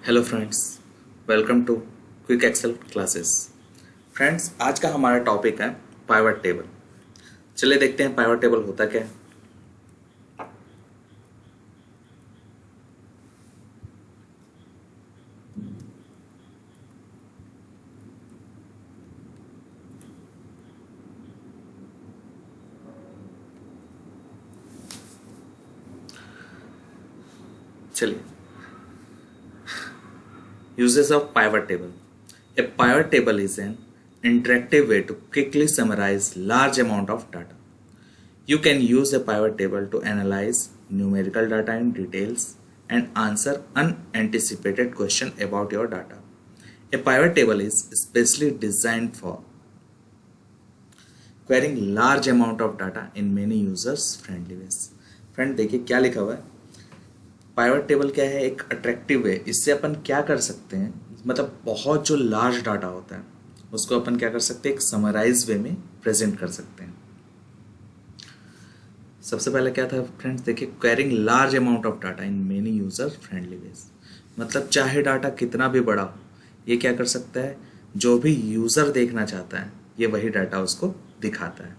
Hello friends, welcome to quick excel classes. Friends, आज का हमारा टॉपिक है पाइवट टेबल। चलिए देखते हैं पाइवट टेबल होता क्या है। चलिए, uses of pivot table. A pivot table is an interactive way to quickly summarize large amount of data. You can use a pivot table to analyze numerical data in details and answer unanticipated question about your data. A pivot table is specially designed for querying large amount of data in many users friendly ways. Friend देखिए क्या लिखा हुआ है। Pivot table क्या है? एक attractive वे। इससे अपन क्या कर सकते हैं, मतलब बहुत जो लार्ज डाटा होता है उसको अपन क्या कर सकते हैं, एक समराइज वे में प्रेजेंट कर सकते हैं। सबसे पहले क्या था फ्रेंड्स, देखिए, querying large amount of data in many user friendly ways. मतलब चाहे डाटा कितना भी बड़ा हो, ये क्या कर सकता है, जो भी यूजर देखना चाहता है ये वही डाटा उसको दिखाता है।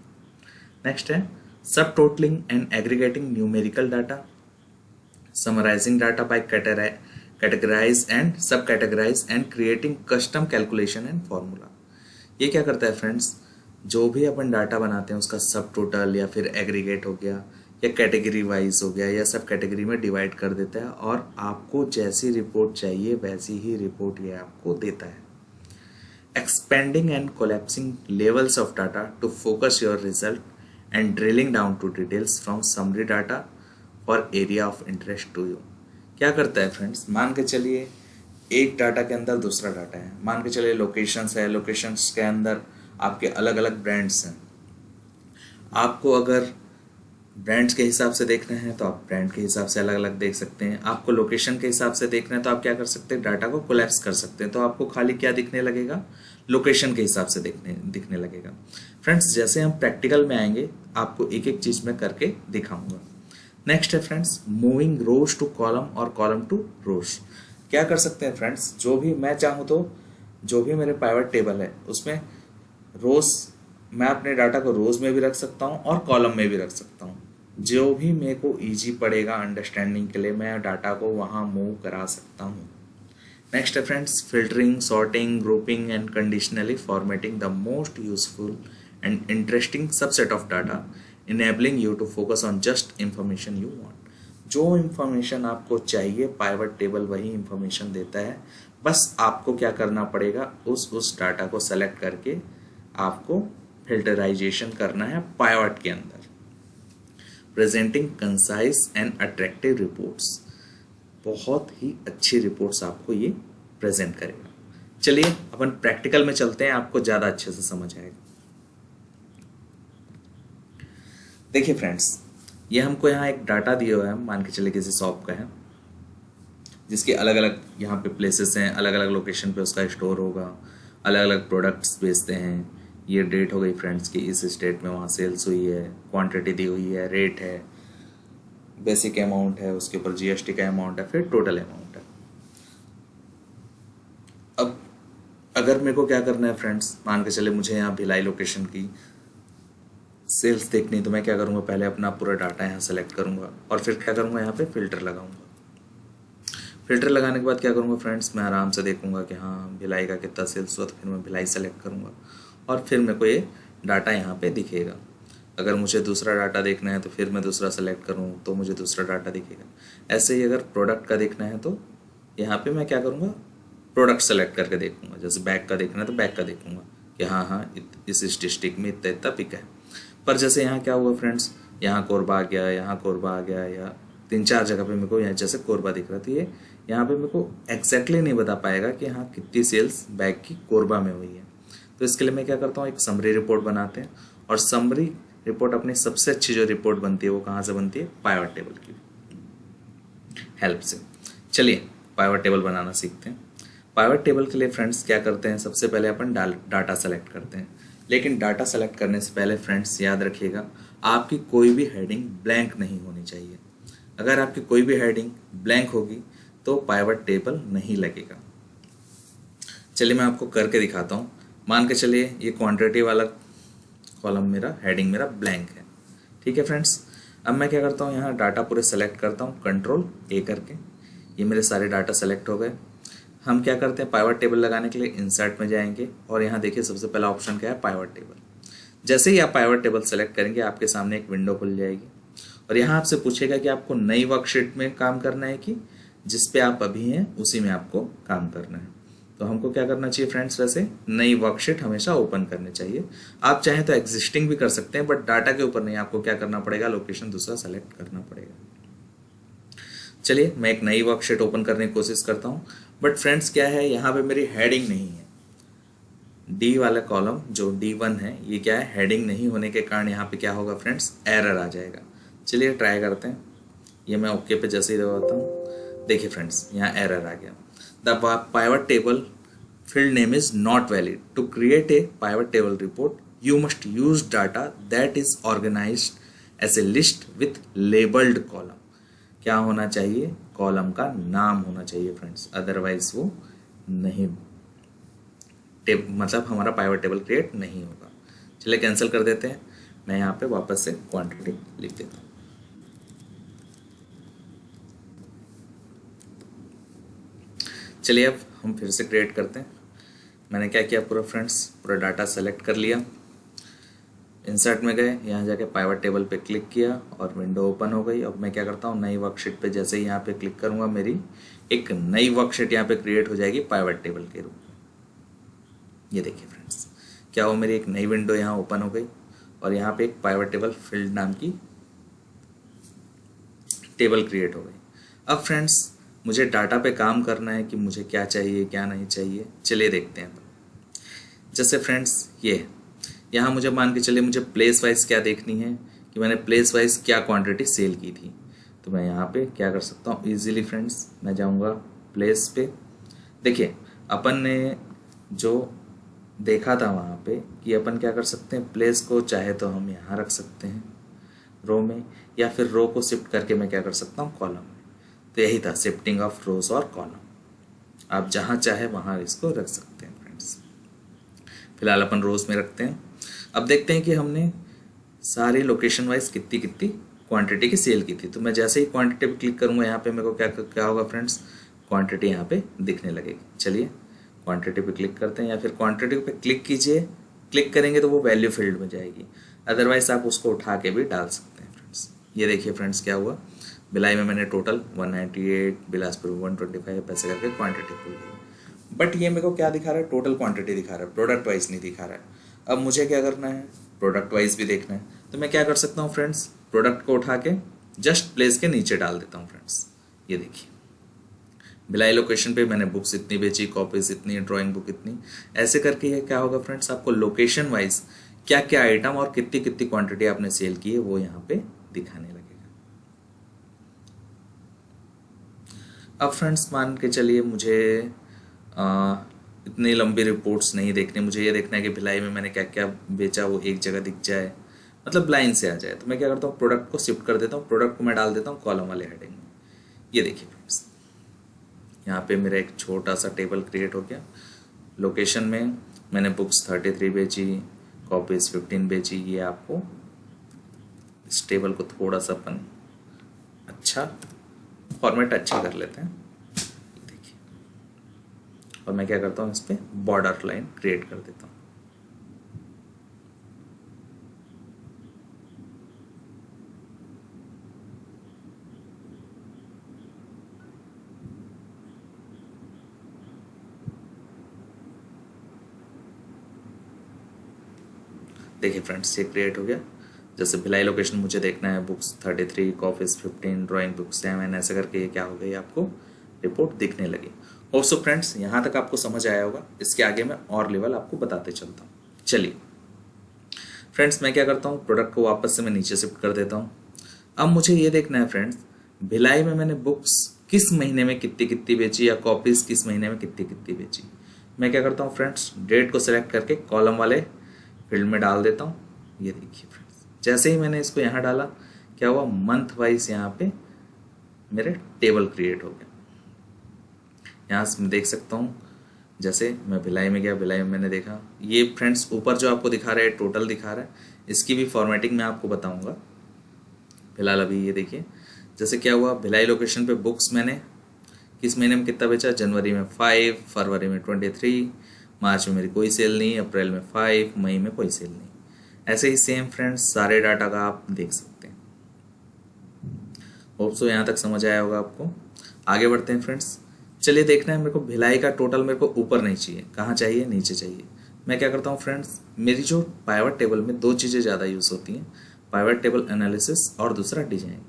नेक्स्ट है sub totalling and aggregating numerical data, summarising data by categorise and sub categorise and creating custom calculation and formula. ये क्या करता है फ्रेंड्स, जो भी अपन डाटा बनाते हैं उसका सब टोटल या फिर एग्रीगेट हो गया या कैटेगरी वाइज हो गया या सब कैटेगरी में डिवाइड कर देता है और आपको जैसी रिपोर्ट चाहिए वैसी ही रिपोर्ट ये आपको देता है। Expanding and collapsing levels of data to focus your result and drilling down to details from summary data for area of interest to you. क्या करता है फ्रेंड्स, मान के चलिए एक डाटा के अंदर दूसरा डाटा है, मान के चलिए लोकेशंस है, लोकेशंस के अंदर आपके अलग अलग ब्रांड्स हैं। आपको अगर ब्रांड्स के हिसाब से देखना है तो आप ब्रांड के हिसाब से अलग अलग देख सकते हैं। आपको लोकेशन के हिसाब से देखना है तो आप क्या कर सकते हैं, डाटा को कोलैप्स कर सकते हैं। तो आपको खाली क्या दिखने लगेगा, लोकेशन के हिसाब से दिखने लगेगा। फ्रेंड्स, जैसे हम प्रैक्टिकल में आएंगे आपको एक एक चीज में करके दिखाऊंगा। नेक्स्ट है friends moving rows to column और कॉलम टू रोज। क्या कर सकते हैं फ्रेंड्स, जो भी मैं चाहूँ तो जो भी मेरे पाइवट टेबल है उसमें रोज, मैं अपने डाटा को रोज में भी रख सकता हूँ और कॉलम में भी रख सकता हूँ। जो भी मेरे को इजी पड़ेगा अंडरस्टैंडिंग के लिए मैं डाटा को वहाँ मूव करा सकता हूँ। नेक्स्ट है friends filtering, sorting, grouping and conditionally formatting the most useful and interesting subset of data enabling you to focus on just information you want। जो इंफॉर्मेशन आपको चाहिए पाइवट टेबल वही इंफॉर्मेशन देता है। बस आपको क्या करना पड़ेगा, उस डाटा को सेलेक्ट करके आपको फिल्टराइजेशन करना है पाइवट के अंदर। Presenting concise and attractive reports, बहुत ही अच्छी रिपोर्ट्स आपको ये प्रेजेंट करेगा। चलिए अपन प्रैक्टिकल में चलते हैं, आपको ज़्यादा अच्छे से समझ आएगा। देखिए फ्रेंड्स, ये हमको यहाँ एक डाटा दिया हुआ है, मान के चले किसी शॉप का है जिसके अलग अलग यहाँ पे प्लेसेस हैं, अलग अलग लोकेशन पे उसका स्टोर होगा, अलग अलग प्रोडक्ट्स बेचते हैं। ये डेट हो गई फ्रेंड्स की इस स्टेट में वहाँ सेल्स हुई है, क्वांटिटी दी हुई है, रेट है, बेसिक अमाउंट है, उसके ऊपर जीएसटी का अमाउंट है, फिर टोटल अमाउंट है। अब अगर मेरे को क्या करना है फ्रेंड्स, मान के चले मुझे यहाँ भिलाई लोकेशन की सेल्स देखनी, तो मैं क्या करूँगा, पहले अपना पूरा डाटा यहाँ सेलेक्ट करूँगा और फिर क्या करूँगा, यहाँ पे फिल्टर लगाऊंगा। फिल्टर लगाने के बाद क्या करूँगा फ्रेंड्स, मैं आराम से देखूँगा कि हाँ भिलाई का कितना सेल्स हुआ, तो फिर मैं भिलाई सेलेक्ट करूँगा और फिर मेरे को ये डाटा यहाँ पे दिखेगा। अगर मुझे दूसरा डाटा देखना है तो फिर मैं दूसरा सेलेक्ट करूँ तो मुझे दूसरा डाटा दिखेगा। ऐसे ही अगर प्रोडक्ट का देखना है तो यहाँ पे मैं क्या करूँगा, प्रोडक्ट सेलेक्ट करके देखूँगा। जैसे बैग का देखना है तो बैग का देखूँगा कि हाँ इस डिस्ट्रिक्ट में इतना इतना पिक है। पर जैसे यहाँ क्या हुआ फ्रेंड्स, यहाँ कोरबा आ गया, यहाँ कोरबा आ गया, या 3-4 जगह पे मेरे को यहाँ जैसे कोरबा दिख रहा था, ये यहाँ पे मेरे को एग्जैक्टली नहीं बता पाएगा कि यहाँ कितनी सेल्स बैग की कोरबा में हुई है। तो इसके लिए मैं क्या करता हूँ, एक समरी रिपोर्ट बनाते हैं और समरी रिपोर्ट अपनी सबसे अच्छी जो रिपोर्ट बनती है वो कहाँ से बनती है, पाइवट टेबल की हेल्प से। चलिए पाइवट टेबल बनाना सीखते हैं। पाइवट टेबल के लिए फ्रेंड्स क्या करते हैं, सबसे पहले अपन डाटा सेलेक्ट करते हैं। लेकिन डाटा सेलेक्ट करने से पहले फ्रेंड्स याद रखिएगा, आपकी कोई भी हेडिंग ब्लैंक नहीं होनी चाहिए। अगर आपकी कोई भी हेडिंग ब्लैंक होगी तो पाइवट टेबल नहीं लगेगा। चलिए मैं आपको करके दिखाता हूँ। मान के चलिए ये क्वांटिटी वाला कॉलम मेरा, हेडिंग मेरा ब्लैंक है। ठीक है फ्रेंड्स, अब मैं क्या करता हूँ, यहाँ डाटा पूरे सेलेक्ट करता हूँ कंट्रोल ए करके। ये मेरे सारे डाटा सेलेक्ट हो गए। हम क्या करते हैं, पाइवट टेबल लगाने के लिए इंसर्ट में जाएंगे और यहाँ देखिए सबसे पहला ऑप्शन क्या है, पाइवट टेबल। जैसे ही आप पाइवट टेबल सेलेक्ट करेंगे आपके सामने एक विंडो खुल जाएगी और यहाँ आपसे पूछेगा कि आपको नई वर्कशीट में काम करना है कि जिस पे आप अभी हैं उसी में आपको काम करना है। तो हमको क्या करना चाहिए फ्रेंड्स, वैसे नई वर्कशीट हमेशा ओपन करनी चाहिए। आप चाहें तो एग्जिस्टिंग भी कर सकते हैं, बट डाटा के ऊपर नहीं, आपको क्या करना पड़ेगा, लोकेशन दूसरा सेलेक्ट करना पड़ेगा। चलिए मैं एक नई वर्कशीट ओपन करने की कोशिश करता हूँ। बट फ्रेंड्स क्या है, यहाँ पे मेरी हेडिंग नहीं है। डी वाला कॉलम जो D1 है, ये क्या है, हेडिंग नहीं होने के कारण यहाँ पे क्या होगा फ्रेंड्स, एरर आ जाएगा। चलिए ट्राई करते हैं। ये मैं ओके पे जैसे ही दबाता हूँ, देखिए फ्रेंड्स यहाँ एरर आ गया। The pivot table field name is not valid. To create a pivot table report, you must use data that is organized as a list with labeled column. क्या होना चाहिए, कॉलम का नाम होना चाहिए फ्रेंड्स, अदरवाइज वो नहीं मतलब हमारा पाइवट टेबल क्रिएट नहीं होगा। चलिए कैंसिल कर देते हैं। मैं यहाँ पे वापस से क्वांटिटी लिख देता हूँ। चलिए अब हम फिर से क्रिएट करते हैं। मैंने क्या किया, पूरा फ्रेंड्स पूरा डाटा सेलेक्ट कर लिया, इंसर्ट में गए, यहाँ जाके पाइवट टेबल पे क्लिक किया और विंडो ओपन हो गई। अब मैं क्या करता हूँ, नई वर्कशीट पे जैसे ही यहाँ पे क्लिक करूँगा मेरी एक नई वर्कशीट यहाँ पे क्रिएट हो जाएगी पाइवट टेबल के रूप में। ये देखिए फ्रेंड्स क्या हो, मेरी एक नई विंडो यहाँ ओपन हो गई और यहाँ पे एक पाइवट टेबल फील्ड नाम की टेबल क्रिएट हो गई। अब फ्रेंड्स मुझे डाटा पे काम करना है कि मुझे क्या चाहिए क्या नहीं चाहिए। चलिए देखते हैं। जैसे फ्रेंड्स ये यहाँ मुझे मान के चलिए मुझे प्लेस वाइज क्या देखनी है कि मैंने प्लेस वाइज क्या क्वांटिटी सेल की थी। तो मैं यहाँ पे क्या कर सकता हूँ इजीली फ्रेंड्स, मैं जाऊँगा प्लेस पे। देखिए अपन ने जो देखा था वहाँ पे कि अपन क्या कर सकते हैं, प्लेस को चाहे तो हम यहाँ रख सकते हैं रो में, या फिर रो को शिफ्ट करके मैं क्या कर सकता हूँ कॉलम में। तो यही था शिफ्टिंग ऑफ रोज और कॉलम। आप जहाँ चाहे वहाँ इसको रख सकते हैं फ्रेंड्स। फिलहाल अपन रोज में रखते हैं। अब देखते हैं कि हमने सारी लोकेशन वाइज कितनी कितनी क्वांटिटी की सेल की थी। तो मैं जैसे ही क्वांटिटी पे क्लिक करूँगा यहाँ पे मेरे को क्या होगा फ्रेंड्स, क्वांटिटी यहाँ पे दिखने लगेगी। चलिए क्वांटिटी पे क्लिक करते हैं, या फिर क्वांटिटी पे क्लिक कीजिए, क्लिक करेंगे तो वो वैल्यू फील्ड में जाएगी, अदरवाइज आप उसको उठा के भी डाल सकते हैं फ्रेंड्स। ये देखिए फ्रेंड्स क्या हुआ, भिलाई में मैंने टोटल 198, बिलासपुर 125 ऐसे करके क्वांटिटी खुल गई। बट ये मेरे को क्या दिखा रहा है, टोटल क्वांटिटी दिखा रहा है, प्रोडक्ट वाइज नहीं दिखा रहा है। अब मुझे क्या करना है, प्रोडक्ट वाइज भी देखना है। तो मैं क्या कर सकता हूँ फ्रेंड्स, प्रोडक्ट को उठा के जस्ट प्लेस के नीचे डाल देता हूँ फ्रेंड्स। ये देखिए भिलाई लोकेशन पे मैंने बुक्स इतनी बेची, कॉपीज इतनी, ड्राइंग बुक इतनी, ऐसे करके ये क्या होगा फ्रेंड्स, आपको लोकेशन वाइज क्या क्या आइटम और कितनी कितनी क्वांटिटी आपने सेल की है वो यहाँ पे दिखाने लगेगा। अब फ्रेंड्स मान के चलिए मुझे इतनी लंबी रिपोर्ट्स नहीं देखनी, मुझे ये देखना है कि भिलाई में मैंने क्या क्या बेचा वो एक जगह दिख जाए, मतलब लाइन से आ जाए। तो मैं क्या करता हूँ, प्रोडक्ट को शिफ्ट कर देता हूँ, प्रोडक्ट को मैं डाल देता हूँ कॉलम वाले हेडिंग में। ये देखिए फ्रेंड्स यहाँ पे मेरा एक छोटा सा टेबल क्रिएट हो गया। लोकेशन में मैंने बुक्स 33 बेची, कॉपीज 15 बेची। ये आपको इस टेबल को थोड़ा सा अपन अच्छा फॉर्मेट अच्छा कर लेते हैं। देखिए और मैं क्या करता हूँ, इस पर बॉर्डर लाइन क्रिएट कर देता हूँ। देखिए फ्रेंड्स ये क्रिएट हो गया। जैसे भिलाई लोकेशन मुझे देखना है, बुक्स 33, कॉपीज 15, ड्राइंग बुक 7, ऐसे करके ये क्या हो गई, आपको रिपोर्ट दिखने लगी। ऑल्सो फ्रेंड्स यहाँ तक आपको समझ आया होगा, इसके आगे मैं और लेवल आपको बताते चलता हूँ। चलिए फ्रेंड्स मैं क्या करता हूँ, प्रोडक्ट को वापस से मैं नीचे शिफ्ट कर देता हूँ। अब मुझे ये देखना है फ्रेंड्स, भिलाई में मैंने बुक्स किस महीने में कितनी कितनी बेची, या कॉपीज किस महीने में कितनी कितनी बेची। मैं क्या करता हूँ फ्रेंड्स, डेट को सिलेक्ट करके कॉलम वाले फील्ड में डाल देता हूँ। ये देखिए फ्रेंड्स जैसे ही मैंने इसको यहाँ डाला, क्या हुआ, मंथ वाइज यहाँ पे मेरे टेबल क्रिएट हो गया। यहाँ से मैं देख सकता हूँ, जैसे मैं भिलाई में गया, भिलाई में मैंने देखा ये फ्रेंड्स ऊपर जो आपको दिखा रहा है टोटल दिखा रहा है, इसकी भी फॉर्मेटिंग मैं आपको बताऊंगा। फिलहाल अभी ये देखिए जैसे क्या हुआ, भिलाई लोकेशन पे बुक्स मैंने किस महीने में कितना बेचा, जनवरी में 5, फरवरी में 23, मार्च में मेरी कोई सेल नहीं, अप्रैल में 5, मई में कोई सेल नहीं। ऐसे ही सेम फ्रेंड्स सारे डाटा का आप देख सकते हैं। होप सो यहाँ तक समझ आया होगा आपको। आगे बढ़ते हैं फ्रेंड्स। चलिए देखना है मेरे को भिलाई का टोटल मेरे को ऊपर नहीं चाहिए, कहाँ चाहिए, नीचे चाहिए। मैं क्या करता हूँ फ्रेंड्स, मेरी जो पाइवट टेबल में दो चीज़ें ज़्यादा यूज़ होती हैं, पाइवट टेबल एनालिसिस और दूसरा डिजाइन।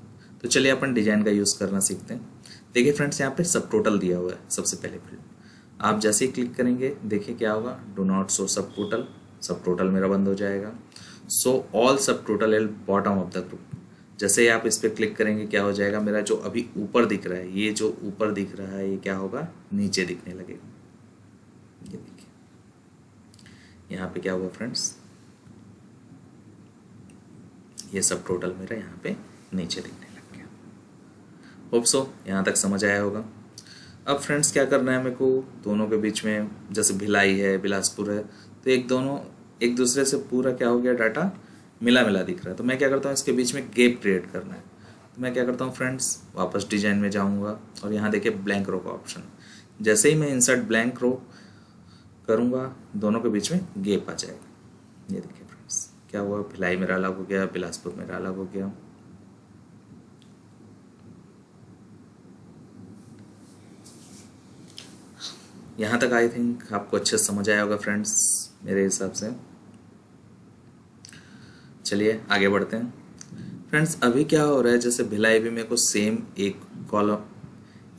तो चलिए अपन डिजाइन का यूज़ करना सीखते हैं। देखिए फ्रेंड्स यहाँ पे सब टोटल दिया हुआ है, सबसे पहले फील्ड आप जैसे ही क्लिक करेंगे देखिए क्या होगा, डू नॉट शो सब टोटल मेरा बंद हो जाएगा। सो ऑल सब total at bottom of the group. जैसे ही आप इस पर क्लिक करेंगे क्या हो जाएगा, मेरा जो अभी ऊपर दिख रहा है, ये जो ऊपर दिख रहा है ये क्या होगा, नीचे दिखने लगेगा। ये देखिए यहाँ पे क्या हुआ फ्रेंड्स, ये सब टोटल मेरा यहाँ पे नीचे दिखने लग गया। होप सो यहाँ तक समझ आया होगा। अब फ्रेंड्स क्या करना है मेरे को, दोनों के बीच में जैसे भिलाई है, बिलासपुर है, तो दोनों एक दूसरे से पूरा क्या हो गया, डाटा मिला मिला दिख रहा है। तो मैं क्या करता हूँ, इसके बीच में गैप क्रिएट करना है। तो मैं क्या करता हूँ फ्रेंड्स, वापस डिजाइन में जाऊँगा और यहाँ देखिए ब्लैंक रो का ऑप्शन। जैसे ही मैं इंसर्ट ब्लैंक रो करूँगा दोनों के बीच में गैप आ जाएगा। ये देखिए फ्रेंड्स क्या हुआ, भिलाई मेरा अलग हो गया, बिलासपुर मेरा अलग हो गया। यहाँ तक आई थिंक आपको अच्छे से समझ आया होगा फ्रेंड्स मेरे हिसाब से। चलिए आगे बढ़ते हैं फ्रेंड्स। अभी क्या हो रहा है, जैसे भिलाई भी मेरे को सेम एक कॉलम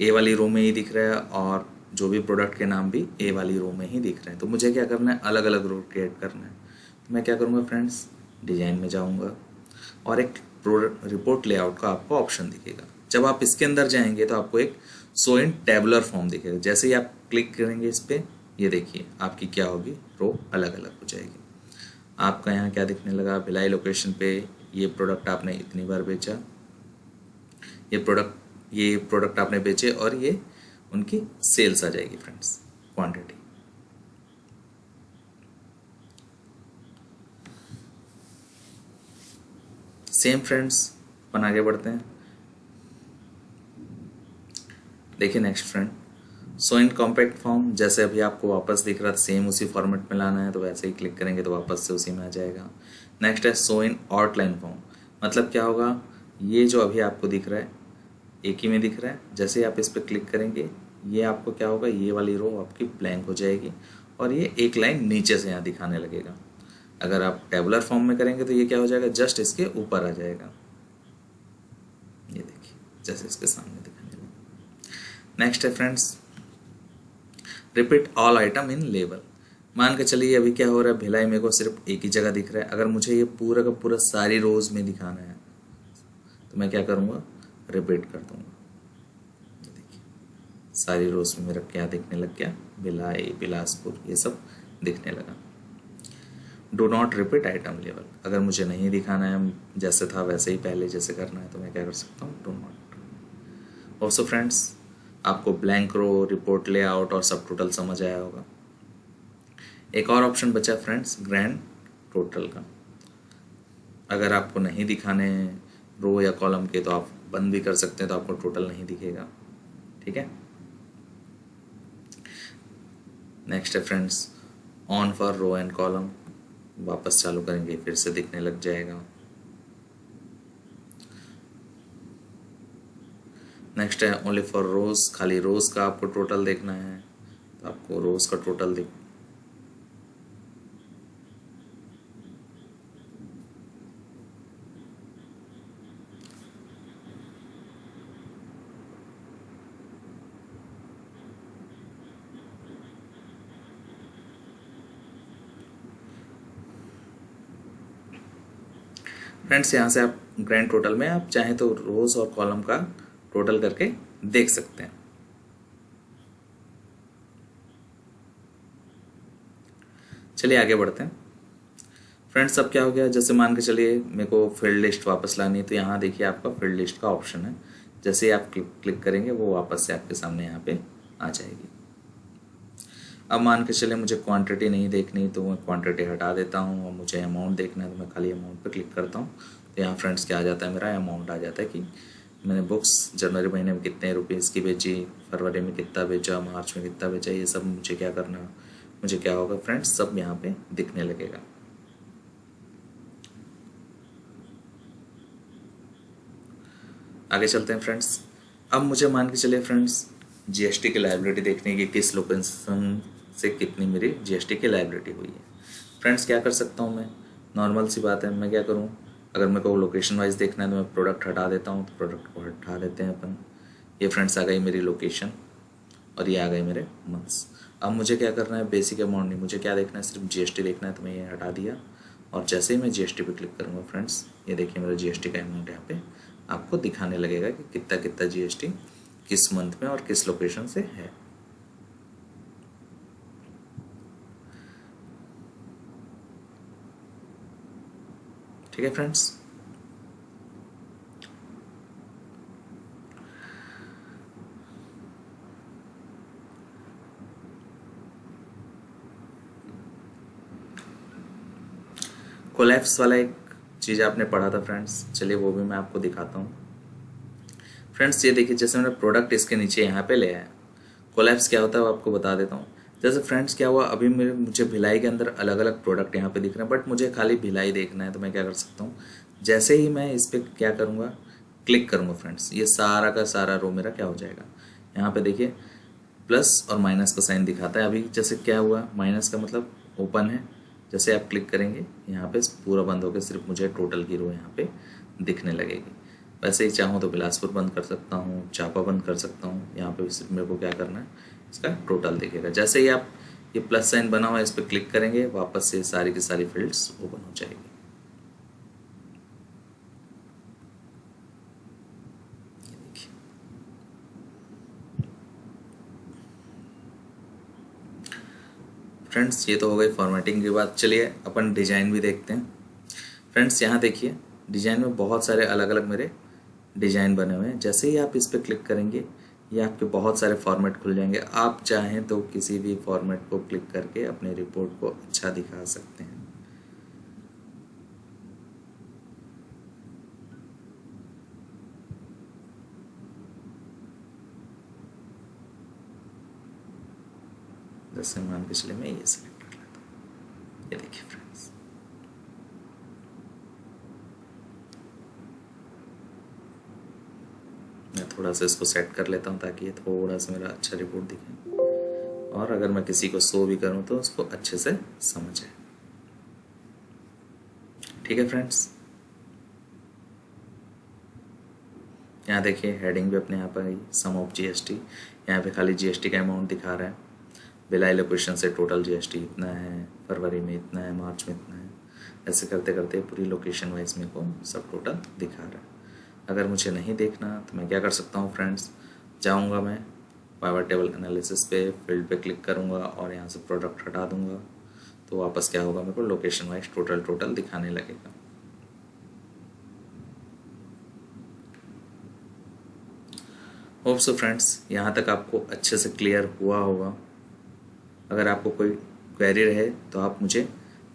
ए वाली रो में ही दिख रहा है और जो भी प्रोडक्ट के नाम भी ए वाली रो में ही दिख रहे हैं। तो मुझे क्या करना है, अलग अलग रो क्रिएट करना है। तो मैं क्या करूँगा फ्रेंड्स, डिजाइन में जाऊँगा और एक रिपोर्ट लेआउट का आपको ऑप्शन दिखेगा। जब आप इसके अंदर जाएंगे तो आपको एक शो इन टेबुलर फॉर्म दिखेगा। जैसे ही आप क्लिक करेंगे इस पर, ये देखिए आपकी क्या होगी, रो अलग अलग हो जाएगी। आपका यहाँ क्या दिखने लगा, भिलाई लोकेशन पे ये प्रोडक्ट आपने इतनी बार बेचा, ये प्रोडक्ट आपने बेचे और ये उनकी सेल्स आ जाएगी फ्रेंड्स, क्वांटिटी। सेम फ्रेंड्स अपन आगे बढ़ते हैं। देखिए नेक्स्ट फ्रेंड, सो इन कॉम्पैक्ट फॉर्म, जैसे अभी आपको वापस दिख रहा था सेम उसी फॉर्मेट में लाना है, तो वैसे ही क्लिक करेंगे तो वापस से उसी में आ जाएगा। नेक्स्ट है सो इन आउटलाइन फॉर्म, मतलब क्या होगा, ये जो अभी आपको दिख रहा है एक ही में दिख रहा है, जैसे ही आप इस पर क्लिक करेंगे ये आपको क्या होगा, ये वाली रो आपकी ब्लैंक हो जाएगी और ये एक लाइन नीचे से यहाँ दिखाने लगेगा। अगर आप टेबुलर फॉर्म में करेंगे तो ये क्या हो जाएगा, जस्ट इसके ऊपर आ जाएगा। ये देखिए जैसे इसके सामने दिखाने लगा। नेक्स्ट है फ्रेंड्स, रिपीट ऑल आइटम इन लेबल। मान के चलिए अभी क्या हो रहा है, भिलाई मेरे को सिर्फ एक ही जगह दिख रहा है। अगर मुझे ये पूरा का पूरा सारी रोज में दिखाना है तो मैं क्या करूँगा, रिपीट कर दूंगा। देखिए सारी रोज में मेरा क्या दिखने लग गया, भिलाई, बिलासपुर, ये सब दिखने लगा। Do not repeat item level, अगर मुझे नहीं दिखाना है जैसे था वैसे ही पहले जैसे करना है तो मैं क्या कर सकता हूँ, डू नॉट। ऑल्सो फ्रेंड्स आपको ब्लैंक रो, रिपोर्ट लेआउट और सब टोटल समझ आया होगा। एक और ऑप्शन बचा फ्रेंड्स, ग्रैंड टोटल का। अगर आपको नहीं दिखाने रो या कॉलम के तो आप बंद भी कर सकते हैं, तो आपको टोटल नहीं दिखेगा। ठीक है। नेक्स्ट है friends, on for row and column, वापस चालू करेंगे फिर से दिखने लग जाएगा। नेक्स्ट है ओनली फॉर रोज, खाली रोज का आपको टोटल देखना है तो आपको रोज का टोटल दिख। फ्रेंड्स यहाँ से आप ग्रैंड टोटल में आप चाहें तो रोज और कॉलम का टोटल करके देख सकते हैं। चलिए आगे बढ़ते हैं फ्रेंड्स। अब क्या हो गया, जैसे मान के चलिए मेरे को फील्ड लिस्ट वापस लानी है तो यहाँ देखिए आपका फील्ड लिस्ट का ऑप्शन है। जैसे आप क्लिक करेंगे वो वापस से आपके सामने यहाँ पे आ जाएगी। अब मान के चले मुझे क्वांटिटी नहीं देखनी तो मैं क्वांटिटी हटा देता हूँ और मुझे अमाउंट देखना है तो मैं खाली अमाउंट पे क्लिक करता हूँ। तो यहाँ फ्रेंड्स क्या आ जाता है, मेरा अमाउंट आ जाता है कि मैंने बुक्स जनवरी महीने में कितने रुपीज़ की बेची, फरवरी में कितना बेचा, मार्च में कितना बेचा, ये सब मुझे क्या करना, मुझे क्या होगा फ्रेंड्स, सब यहाँ पे दिखने लगेगा। आगे चलते हैं फ्रेंड्स। अब मुझे मान के चलिए फ्रेंड्स जीएसटी की लायबिलिटी देखने की, किस लोकेशन से कितनी मेरी जीएसटी की लायबिलिटी हुई है। फ्रेंड्स क्या कर सकता हूँ मैं, नॉर्मल सी बात है, मैं क्या करूँ, अगर मेरे को लोकेशन वाइज देखना है तो मैं प्रोडक्ट हटा देता हूँ, तो प्रोडक्ट को हटा देते हैं अपन। ये फ्रेंड्स आ गई मेरी लोकेशन और ये आ गए मेरे मंथ्स। अब मुझे क्या करना है, बेसिक अमाउंट नहीं, मुझे क्या देखना है, सिर्फ जीएसटी देखना है, तो मैं ये हटा दिया और जैसे ही मैं जीएसटी पे क्लिक करूँगा फ्रेंड्स, ये देखिए मेरा जीएसटी का अमाउंट यहाँ पे आपको दिखाने लगेगा कि कितना कितना जीएसटी किस मंथ में और किस लोकेशन से है। ठीक है फ्रेंड्स। कोलैप्स वाला एक चीज़ आपने पढ़ा था फ्रेंड्स, चलिए वो भी मैं आपको दिखाता हूँ। फ्रेंड्स ये देखिए, जैसे मैंने प्रोडक्ट इसके नीचे यहाँ पे ले आया, कोलैप्स क्या होता है वो आपको बता देता हूँ। जैसे फ्रेंड्स क्या हुआ, अभी मुझे भिलाई के अंदर अलग अलग प्रोडक्ट यहाँ पे दिख रहे हैं, बट मुझे खाली भिलाई देखना है, तो मैं क्या कर सकता हूँ, जैसे ही मैं इस पर क्या करूँगा, क्लिक करूँगा फ्रेंड्स, ये सारा का सारा रो मेरा क्या हो जाएगा, यहाँ पे देखिए प्लस और माइनस का साइन दिखाता है। अभी जैसे क्या हुआ, माइनस का मतलब ओपन है, जैसे आप क्लिक करेंगे यहाँ पे पूरा बंद होकर सिर्फ मुझे टोटल की रो यहाँ पे दिखने लगेगी। वैसे ही चाहूँ तो बिलासपुर बंद कर सकता हूँ, चापा बंद कर सकता हूँ, यहाँ पे सिर्फ मेरे को क्या करना है, इसका टोटल दिखेगा। जैसे ही आप ये प्लस साइन बना हुआ है इस पर क्लिक करेंगे, वापस से सारी की सारी फील्ड्स ओपन हो जाएगी। फ्रेंड्स ये तो हो गई फॉर्मेटिंग की बात, चलिए अपन डिज़ाइन भी देखते हैं। फ्रेंड्स यहाँ देखिए डिज़ाइन में बहुत सारे अलग अलग मेरे डिज़ाइन बने हुए हैं। जैसे ही आप इस पर क्लिक करेंगे ये आपके बहुत सारे फॉर्मेट खुल जाएंगे। आप चाहें तो किसी भी फॉर्मेट को क्लिक करके अपने रिपोर्ट को अच्छा दिखा सकते हैं। जैसे मान के चलिए मैं ये सिलेक्ट कर लेता हूँ, ये देखिए फ्रेंड्स, मैं थोड़ा सा इसको सेट कर लेता हूँ ताकि ये थोड़ा सा मेरा अच्छा रिपोर्ट दिखे, और अगर मैं किसी को शो भी करूँ तो उसको अच्छे से समझ आए। ठीक है फ्रेंड्स, यहाँ देखिए हेडिंग भी अपने यहाँ पर आई, सम ऑफ जीएसटी, यहाँ पे खाली जीएसटी का अमाउंट दिखा रहा है। भिलाई लोकेशन से टोटल जीएसटी इतना है, फरवरी में इतना है, मार्च में इतना है, ऐसे करते करते पूरी लोकेशन वाइज मेरे को सब टोटल दिखा रहा है। अगर मुझे नहीं देखना तो मैं क्या कर सकता हूँ फ्रेंड्स, जाऊँगा मैं पावर टेबल एनालिसिस पे, फील्ड पे क्लिक करूँगा और यहाँ से प्रोडक्ट हटा दूँगा, तो वापस क्या होगा, मेरे को लोकेशन वाइज टोटल दिखाने लगेगा। होप सो फ्रेंड्स यहाँ तक आपको अच्छे से क्लियर हुआ होगा। अगर आपको कोई क्वेरी रहे तो आप मुझे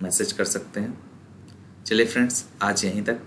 मैसेज कर सकते हैं। चलिए फ्रेंड्स आज यहीं तक।